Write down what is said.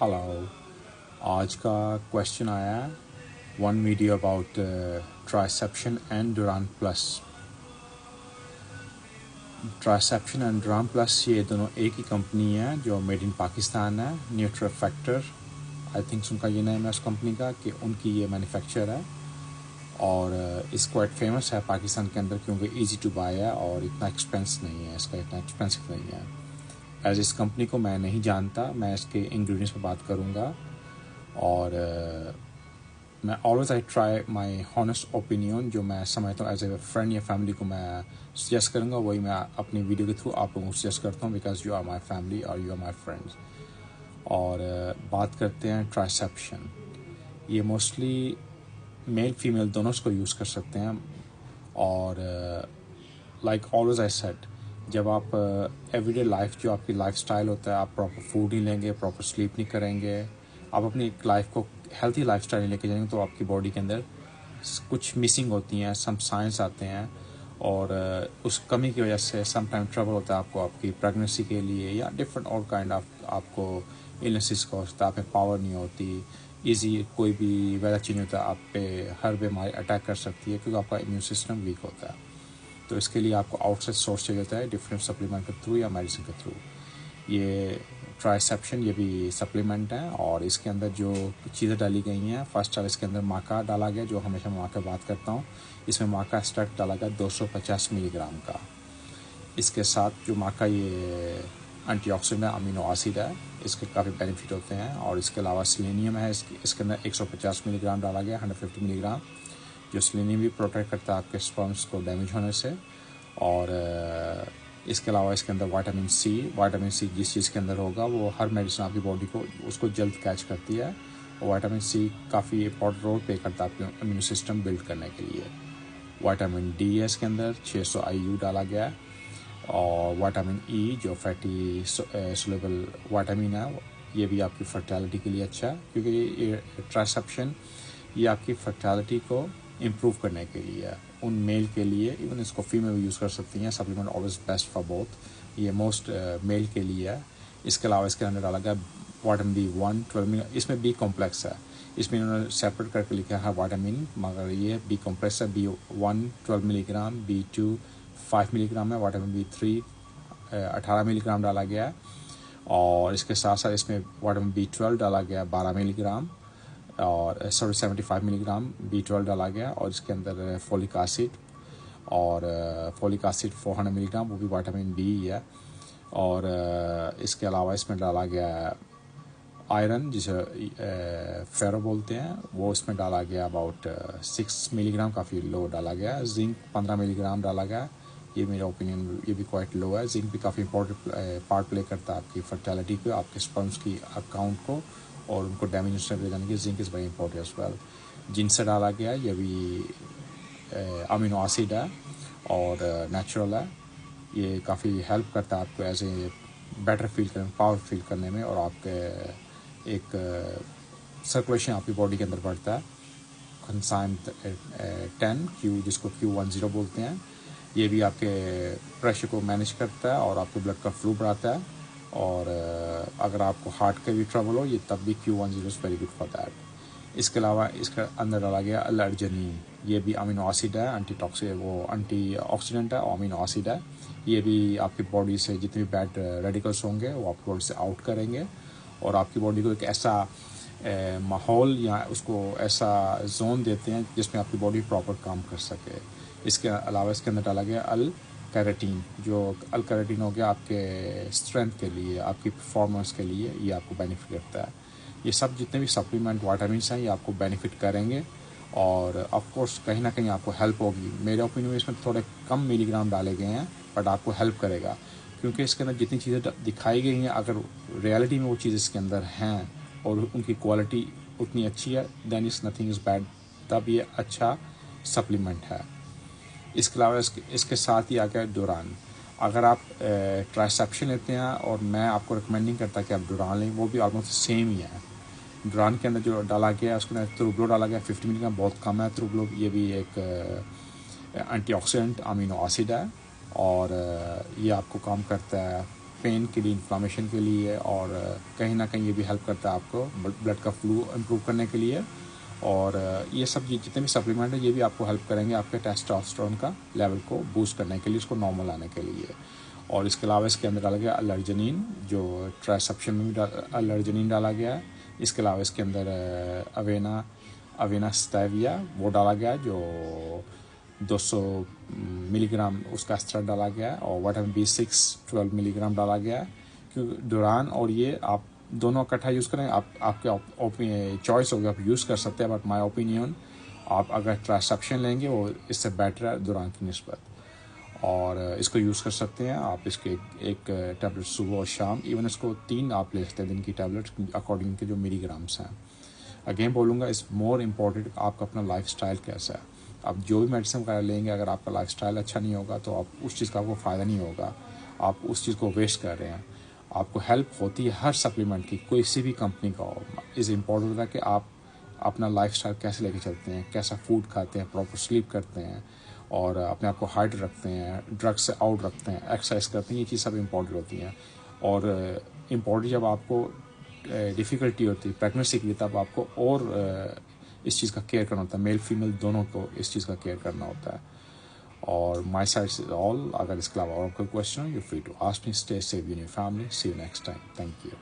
Hello. आज का question आया है वन वीडियो अबाउट ट्राइसेप्शन एंड डुरान प्लस। ट्राइसेप्शन एंड डुरान प्लस ये दोनों एक ही कंपनी है जो मेड इन पाकिस्तान है। न्यूट्रीफैक्टर आई थिंक उनका ये नेम है उस कंपनी का कि उनकी ये मैन्युफैक्चर है और इस क्वाइट फेमस है पाकिस्तान के अंदर क्योंकि इजी टू बाय है और इतना एक्सपेंस नहीं है, इसका इतना एक्सपेंसिव नहीं है। एज इस कंपनी को मैं नहीं जानता, मैं इसके इंग्रेडिएंट्स पर बात करूँगा और मैं always I try my honest opinion जो मैं समझता हूँ एज ए फ्रेंड या फैमिली को मैं सजेस्ट करूँगा, वही मैं अपनी वीडियो के थ्रू आप लोगों को सजेस्ट करता हूँ because you are my family और यू आर माई फ्रेंड्स। और बात करते हैं ट्राइसेप्शन। ये मोस्टली मेल फीमेल दोनों इसको यूज़ कर सकते हैं और लाइक ऑलवेज आई सेड जब आप एवरीडे लाइफ जो आपकी लाइफ स्टाइल होता है, आप प्रॉपर फूड नहीं लेंगे, प्रॉपर स्लीप नहीं करेंगे, आप अपनी लाइफ को हेल्थी लाइफ स्टाइल लेके जाएंगे तो आपकी बॉडी के अंदर कुछ मिसिंग होती हैं, सम साइंस आते हैं और उस कमी की वजह से सम टाइम ट्रबल होता है आपको आपकी प्रेगनेंसी के लिए या डिफरेंट और काइंड ऑफ आपको इलनेसेस का होता है, आप में पावर नहीं होती, ईजी कोई भी वेदर चेंज होता है आप पे हर बीमारी अटैक कर सकती है क्योंकि आपका इम्यून सिस्टम वीक होता है। तो इसके लिए आपको आउटसाइड सोर्स चाहिए होता है डिफरेंट सप्लीमेंट के थ्रू या मेडिसिन के थ्रू। ये ट्राइसेप्शन ये भी सप्लीमेंट है और इसके अंदर जो चीज़ें डाली गई हैं, फर्स्ट ऑफ इसके अंदर माका डाला गया जो हमेशा मैं माका बात करता हूँ। इसमें माका एक्सट्रैक्ट डाला गया 250 मिलीग्राम का। इसके साथ जो माका ये एंटीऑक्सीडेंट है, अमीनो एसिड है, इसके काफ़ी बेनिफिट होते हैं और इसके अलावा सेलेनियम है, इसके अंदर 150 मिलीग्राम डाला गया, 150 मिलीग्राम, जो सेलेनियम भी प्रोटेक्ट करता है आपके स्पर्म्स को डैमेज होने से। और इसके अलावा इसके अंदर विटामिन सी जिस चीज़ के अंदर होगा वो हर मेडिसिन आपकी बॉडी को उसको जल्द कैच करती है और विटामिन सी काफ़ी इंपॉर्टेंट रोल प्ले करता है आपके इम्यून सिस्टम बिल्ड करने के लिए। विटामिन डी है इसके अंदर 600 IU डाला गया है और विटामिन ई जो फैटी सोलेबल विटामिन है ये भी आपकी फर्टिलिटी के लिए अच्छा है क्योंकि ये ट्राइसेप्शन ये आपकी फर्टिलिटी को इम्प्रूव करने के लिए है, उन मेल के लिए, इवन इसको फीमेल यूज़ कर सकती हैं। Supplement always best for both, ये मोस्ट मेल के लिए है। इसके अलावा इसके अंदर डाला गया विटामिन B1 12 इसमें बी कॉम्प्लेक्स है, इसमें इन्होंने सेपरेट करके लिखा है विटामिन, मगर ये बी कॉम्प्लेक्स है। B1 12 मिलीग्राम, B2 5 मिलीग्राम है, विटामिन B3 18 मिलीग्राम डाला गया है और इसके साथ साथ इसमें विटामिन B12 डाला गया 12 मिलीग्राम और 75 मिलीग्राम B12 डाला गया और इसके अंदर फोलिक एसिड और फोलिक एसिड 400 मिलीग्राम, वो भी विटामिन B है। और इसके अलावा इसमें डाला गया आयरन जिसे फेरो बोलते हैं, वो इसमें डाला गया अबाउट 6 मिलीग्राम, काफ़ी लो डाला गया। जिंक 15 मिलीग्राम डाला गया, ये मेरा ओपिनियन ये भी क्वाइट लो है। जिंक भी काफ़ी इंपॉर्टेंट पार्ट प्ले करता है आपकी फर्टिलिटी को, आपके स्पर्म्स की अकाउंट को और उनको डैमेज ले जाने की। Zinc is very important as well. जिनसे डाला गया ये भी अमीनो एसिड है और नेचुरल है, ये काफ़ी हेल्प करता है आपको एज ए बेटर फील करने, पावर फील करने में और आपके एक सर्कुलेशन आपकी बॉडी के अंदर बढ़ता है। कंसाइन 10 Q जिसको Q10 बोलते हैं, ये भी आपके प्रेशर को मैनेज करता है और आपके ब्लड का फ्लो बढ़ाता है और अगर आपको हार्ट का भी ट्रबल हो ये तब भी Q10 is very good for that. इसके अलावा इसके अंदर डाला गया अल्लार्जिनिन, ये भी अमीनो एसिड है, एंटी ऑक्सीडेंट है और अमीनो एसिड है। ये भी आपकी बॉडी से जितने भी बैड रेडिकल्स होंगे वो आपकी बॉडी से आउट करेंगे और आपकी बॉडी को एक ऐसा माहौल या उसको ऐसा जोन देते हैं जिसमें आपकी बॉडी प्रॉपर काम कर सके। इसके अलावा इसके अंदर डाला गया अल कैरेटीन, जो अल कैरेटीन हो गया आपके स्ट्रेंथ के लिए, आपकी परफॉर्मेंस के लिए, ये आपको बेनिफिट करता है। ये सब जितने भी सप्लीमेंट विटामिन्स हैं ये आपको बेनिफिट करेंगे और ऑफ कोर्स कहीं ना कहीं आपको हेल्प होगी। मेरे ओपिनियन में इसमें थोड़े कम मिलीग्राम डाले गए हैं बट आपको हेल्प करेगा क्योंकि इसके अंदर जितनी चीज़ें दिखाई गई हैं अगर रियलिटी में वो चीज़ इसके अंदर हैं और उनकी क्वालिटी उतनी अच्छी है then is nothing is bad, तब ये अच्छा सप्लीमेंट है। इसके अलावा इसके साथ ही आ गया डुरान। अगर आप ट्राइसेप्शन लेते हैं और मैं आपको रिकमेंड नहीं करता कि आप डुरान लें, वो भी ऑलमोस्ट सेम ही है। डुरान के अंदर जो डाला गया है उसके अंदर त्रुब्लो डाला गया 50 मिलीग्राम, बहुत कम है त्रुब्लो, ये भी एक एंटीऑक्सीडेंट अमीनो एसिड है और ये आपको काम करता है پین کے لیے, انفلاممیشن کے لیے, اور کہیں نہ کہیں یہ بھی ہیلپ کرتا ہے آپ کو بلڈ کا فلو امپروو کرنے کے لیے. اور یہ سب جتنے بھی سپلیمنٹ ہیں یہ بھی آپ کو ہیلپ کریں گے آپ کے ٹیسٹوسٹیرون کا لیول کو بوسٹ کرنے کے لیے, اس کو نارمل لانے کے لیے. اور اس کے علاوہ اس کے اندر ڈالا گیا الرجنین, جو ٹرائسیپشن میں بھی الرجنین ڈالا گیا ہے. اس کے علاوہ اس کے اندر اوینا سٹیویا وہ ڈالا گیا جو 200 ملی گرام اس کا ایکسٹرا ڈالا گیا ہے, اور وٹامن B6 12 ملی گرام ڈالا گیا ہے. کیونکہ ڈوران اور یہ آپ دونوں اکٹھا یوز کریں, آپ کے چوائس ہوگی, آپ یوز کر سکتے ہیں. بٹ مائی اوپینین آپ اگر ٹرائسیپشن لیں گے وہ اس سے بیٹر ہے ڈوران کی نسبت, اور اس کو یوز کر سکتے ہیں آپ. اس کے ایک ٹیبلٹ صبح اور شام, ایون اس کو 3 آپ لے سکتے ہیں دن کی ٹیبلٹ اکارڈنگ کے جو ملی گرامس ہیں. اگین بولوں گا اس مور امپورٹنٹ آپ کا اپنا لائف اسٹائل کیسا ہے. آپ جو بھی میڈیسن وغیرہ لیں گے اگر آپ کا لائف اسٹائل اچھا نہیں ہوگا تو آپ اس چیز کا آپ کو فائدہ نہیں ہوگا, آپ اس چیز کو ویسٹ کر رہے ہیں. آپ کو ہیلپ ہوتی ہے ہر سپلیمنٹ کی, کوئی سی بھی کمپنی کا ہو. از امپورٹنٹ ہوتا ہے کہ آپ اپنا لائف اسٹائل کیسے لے کے چلتے ہیں, کیسا فوڈ کھاتے ہیں, پراپر سلیپ کرتے ہیں, اور اپنے آپ کو ہائٹ رکھتے ہیں, ڈرگ سے آؤٹ رکھتے ہیں, ایکسرسائز کرتے ہیں. یہ چیز سب امپورٹنٹ ہوتی ہیں. اور امپورٹنٹ جب آپ کو ڈیفیکلٹی ہوتی ہے پریگننسی کی, تب آپ کو اور اس چیز کا کیئر کرنا ہوتا ہے. میل فیمیل دونوں کو اس چیز کا کیئر کرنا ہوتا ہے. اور مائی سائڈ از آل. اگر اس کے علاوہ اور کوئی کوشچن ہو, you free to ask me. Stay safe in your family. See you next time. Thank you.